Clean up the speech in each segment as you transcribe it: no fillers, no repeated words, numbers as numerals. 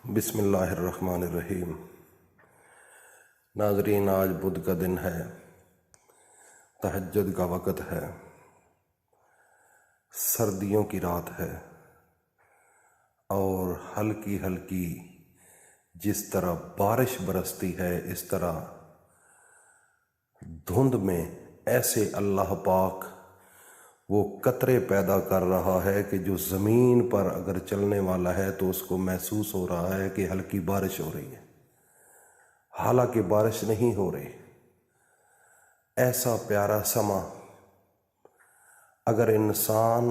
بسم اللہ الرحمن الرحیم۔ ناظرین، آج بدھ کا دن ہے، تہجد کا وقت ہے، سردیوں کی رات ہے اور ہلکی ہلکی جس طرح بارش برستی ہے اس طرح دھند میں ایسے اللہ پاک وہ قطرے پیدا کر رہا ہے کہ جو زمین پر اگر چلنے والا ہے تو اس کو محسوس ہو رہا ہے کہ ہلکی بارش ہو رہی ہے، حالانکہ بارش نہیں ہو رہی۔ ایسا پیارا سما اگر انسان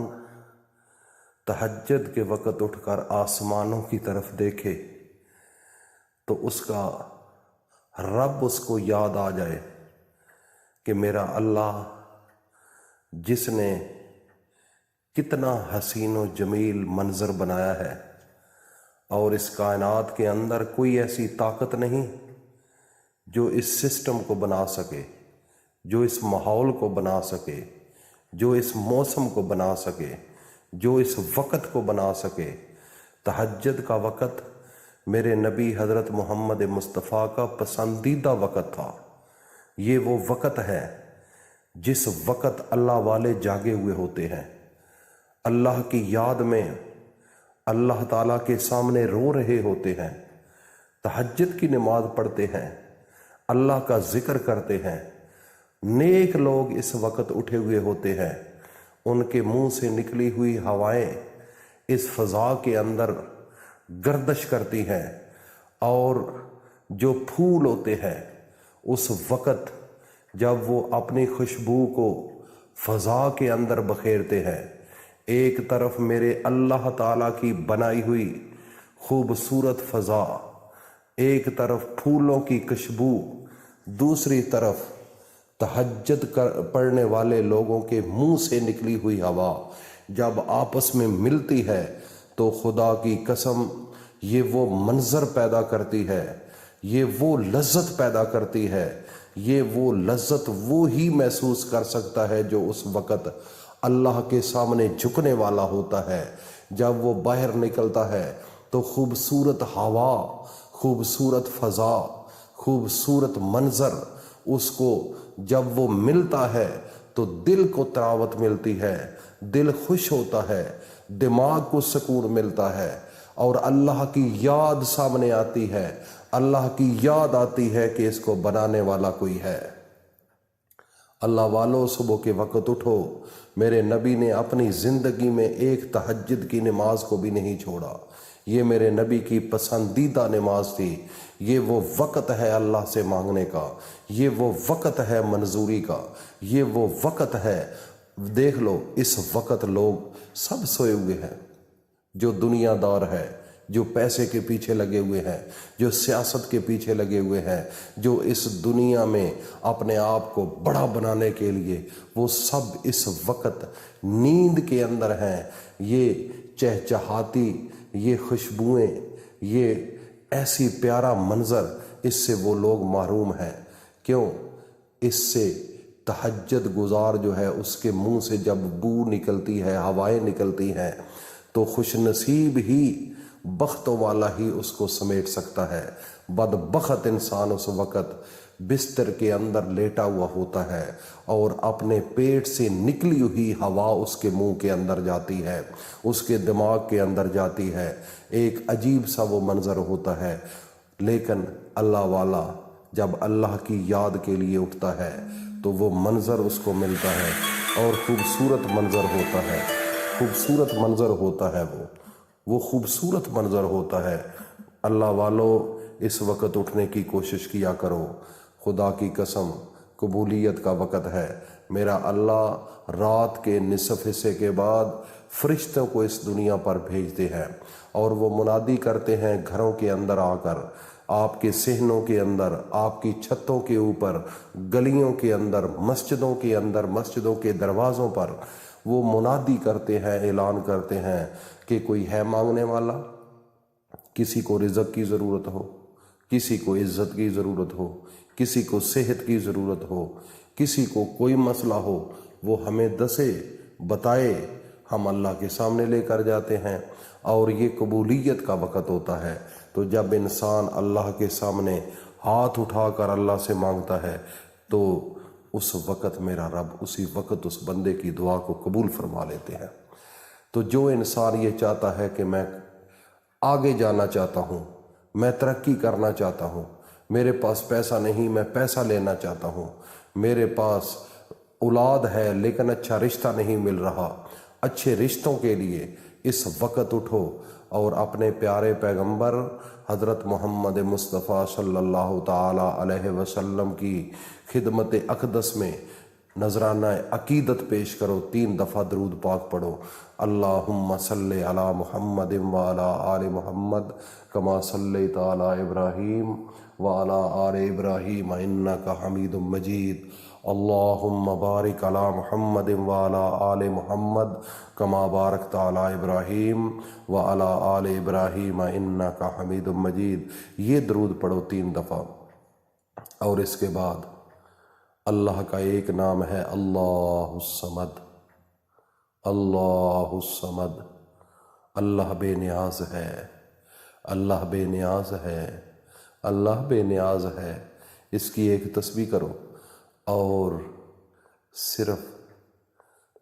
تہجد کے وقت اٹھ کر آسمانوں کی طرف دیکھے تو اس کا رب اس کو یاد آ جائے کہ میرا اللہ جس نے کتنا حسین و جمیل منظر بنایا ہے، اور اس کائنات کے اندر کوئی ایسی طاقت نہیں جو اس سسٹم کو بنا سکے، جو اس ماحول کو بنا سکے، جو اس موسم کو بنا سکے، جو اس وقت کو بنا سکے۔ تہجد کا وقت میرے نبی حضرت محمد مصطفیٰ کا پسندیدہ وقت تھا۔ یہ وہ وقت ہے جس وقت اللہ والے جاگے ہوئے ہوتے ہیں، اللہ کی یاد میں اللہ تعالیٰ کے سامنے رو رہے ہوتے ہیں، تہجد کی نماز پڑھتے ہیں، اللہ کا ذکر کرتے ہیں۔ نیک لوگ اس وقت اٹھے ہوئے ہوتے ہیں، ان کے منہ سے نکلی ہوئی ہوائیں اس فضا کے اندر گردش کرتی ہیں، اور جو پھول ہوتے ہیں اس وقت جب وہ اپنی خوشبو کو فضا کے اندر بکھیرتے ہیں، ایک طرف میرے اللہ تعالیٰ کی بنائی ہوئی خوبصورت فضا، ایک طرف پھولوں کی خوشبو، دوسری طرف تہجد پڑھنے والے لوگوں کے منہ سے نکلی ہوئی ہوا جب آپس میں ملتی ہے تو خدا کی قسم یہ وہ منظر پیدا کرتی ہے، یہ وہ لذت پیدا کرتی ہے، یہ وہ لذت وہ ہی محسوس کر سکتا ہے جو اس وقت اللہ کے سامنے جھکنے والا ہوتا ہے۔ جب وہ باہر نکلتا ہے تو خوبصورت ہوا، خوبصورت فضا، خوبصورت منظر اس کو جب وہ ملتا ہے تو دل کو تراوت ملتی ہے، دل خوش ہوتا ہے، دماغ کو سکون ملتا ہے، اور اللہ کی یاد سامنے آتی ہے، اللہ کی یاد آتی ہے کہ اس کو بنانے والا کوئی ہے۔ اللہ والو، صبح کے وقت اٹھو۔ میرے نبی نے اپنی زندگی میں ایک تہجد کی نماز کو بھی نہیں چھوڑا۔ یہ میرے نبی کی پسندیدہ نماز تھی۔ یہ وہ وقت ہے اللہ سے مانگنے کا، یہ وہ وقت ہے منظوری کا، یہ وہ وقت ہے۔ دیکھ لو اس وقت لوگ سب سوئے ہوئے ہیں، جو دنیا دار ہے، جو پیسے کے پیچھے لگے ہوئے ہیں، جو سیاست کے پیچھے لگے ہوئے ہیں، جو اس دنیا میں اپنے آپ کو بڑا بنانے کے لیے، وہ سب اس وقت نیند کے اندر ہیں۔ یہ چہچہاتی، یہ خوشبوئیں، یہ ایسی پیارا منظر، اس سے وہ لوگ محروم ہیں۔ کیوں؟ اس سے تہجد گزار جو ہے اس کے منہ سے جب بو نکلتی ہے، ہوائیں نکلتی ہیں، تو خوش نصیب ہی، بختوں والا ہی اس کو سمیٹ سکتا ہے۔ بدبخت انسان اس وقت بستر کے اندر لیٹا ہوا ہوتا ہے اور اپنے پیٹ سے نکلی ہوئی ہوا اس کے منہ کے اندر جاتی ہے، اس کے دماغ کے اندر جاتی ہے۔ ایک عجیب سا وہ منظر ہوتا ہے، لیکن اللہ والا جب اللہ کی یاد کے لیے اٹھتا ہے تو وہ منظر اس کو ملتا ہے، اور خوبصورت منظر ہوتا ہے، خوبصورت منظر ہوتا ہے، وہ خوبصورت منظر ہوتا ہے۔ اللہ والو، اس وقت اٹھنے کی کوشش کیا کرو۔ خدا کی قسم قبولیت کا وقت ہے۔ میرا اللہ رات کے نصف حصے کے بعد فرشتوں کو اس دنیا پر بھیجتے ہیں، اور وہ منادی کرتے ہیں گھروں کے اندر آ کر، آپ کے صحنوں کے اندر، آپ کی چھتوں کے اوپر، گلیوں کے اندر، مسجدوں کے اندر، مسجدوں کے دروازوں پر وہ منادی کرتے ہیں، اعلان کرتے ہیں کہ کوئی ہے مانگنے والا، کسی کو رزق کی ضرورت ہو، کسی کو عزت کی ضرورت ہو، کسی کو صحت کی ضرورت ہو، کسی کو کوئی مسئلہ ہو، وہ ہمیں دسے، بتائے، ہم اللہ کے سامنے لے کر جاتے ہیں، اور یہ قبولیت کا وقت ہوتا ہے۔ تو جب انسان اللہ کے سامنے ہاتھ اٹھا کر اللہ سے مانگتا ہے تو اس وقت میرا رب اسی وقت اس بندے کی دعا کو قبول فرما لیتے ہیں۔ تو جو انسان یہ چاہتا ہے کہ میں آگے جانا چاہتا ہوں، میں ترقی کرنا چاہتا ہوں، میرے پاس پیسہ نہیں میں پیسہ لینا چاہتا ہوں، میرے پاس اولاد ہے لیکن اچھا رشتہ نہیں مل رہا، اچھے رشتوں کے لیے اس وقت اٹھو اور اپنے پیارے پیغمبر حضرت محمد مصطفیٰ صلی اللہ تعالی علیہ وسلم کی خدمت اقدس میں نذرانہ عقیدت پیش کرو، 3 دفعہ درود پاک پڑھو۔ اللہم صلی علی محمد وعلی آل محمد کما صلیت علی ابراہیم وعلی آل ابراہیم انک حمید مجید۔ اللہم بارک علی محمد وعلی آل محمد کما بارکت علی ابراہیم وعلی آل ابراہیم انک حمید مجید۔ یہ درود پڑھو 3 دفعہ، اور اس کے بعد اللہ کا ایک نام ہے اللہ الصمد۔ اللہ الصمد، اللہ بے نیاز ہے، اللہ بے نیاز ہے، اللہ بے نیاز ہے۔ اس کی ایک تسبیح کرو، اور صرف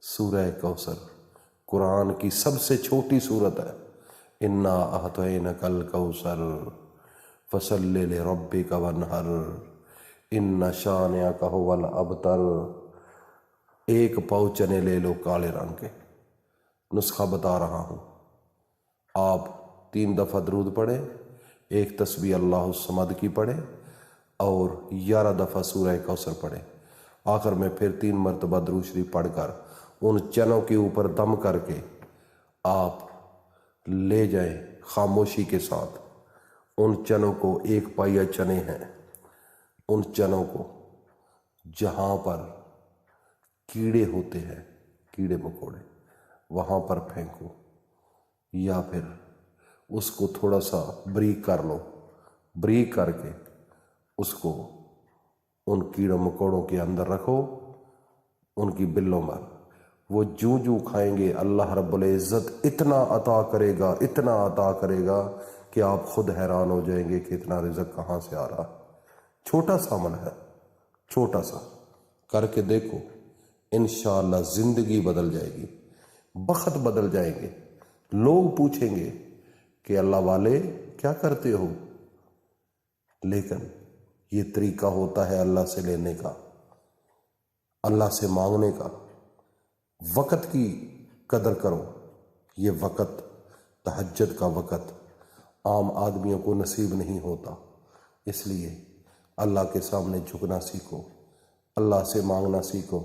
سورہ کوثر قرآن کی سب سے چھوٹی صورت ہے، انا اعطینک الکوثر فصلی لربک وانحر ان شانئک ھو الابتر۔ 1 پاؤ چنے لے لو کالے رنگ کے، نسخہ بتا رہا ہوں، آپ 3 دفعہ درود پڑھیں، 1 تسبیح اللہ الصمد کی پڑھیں، اور 11 دفعہ سورہ کوثر پڑھیں۔ آخر میں پھر 3 مرتبہ درود شریف پڑھ کر ان چنوں کے اوپر دم کر کے آپ لے جائیں خاموشی کے ساتھ۔ ان چنوں کو 1 پائیا چنے ہیں، ان چنوں کو جہاں پر کیڑے ہوتے ہیں، کیڑے مکوڑے، وہاں پر پھینکو، یا پھر اس کو تھوڑا سا بریک کر لو، بریک کر کے اس کو ان کیڑوں مکوڑوں کے اندر رکھو، ان کی بلوں میں۔ وہ جو کھائیں گے اللہ رب العزت اتنا عطا کرے گا، اتنا عطا کرے گا کہ آپ خود حیران ہو جائیں گے کہ اتنا رزق کہاں سے آ رہا۔ چھوٹا سا عمل ہے، چھوٹا سا، کر کے دیکھو، انشاءاللہ زندگی بدل جائے گی، وقت بدل جائیں گے۔ لوگ پوچھیں گے کہ اللہ والے کیا کرتے ہو، لیکن یہ طریقہ ہوتا ہے اللہ سے لینے کا، اللہ سے مانگنے کا۔ وقت کی قدر کرو، یہ وقت تہجد کا وقت عام آدمیوں کو نصیب نہیں ہوتا، اس لیے اللہ کے سامنے جھکنا سیکھو، اللہ سے مانگنا سیکھو،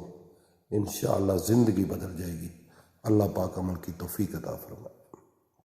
انشاءاللہ زندگی بدل جائے گی۔ اللہ پاک عمل کی توفیق عطا فرمائے۔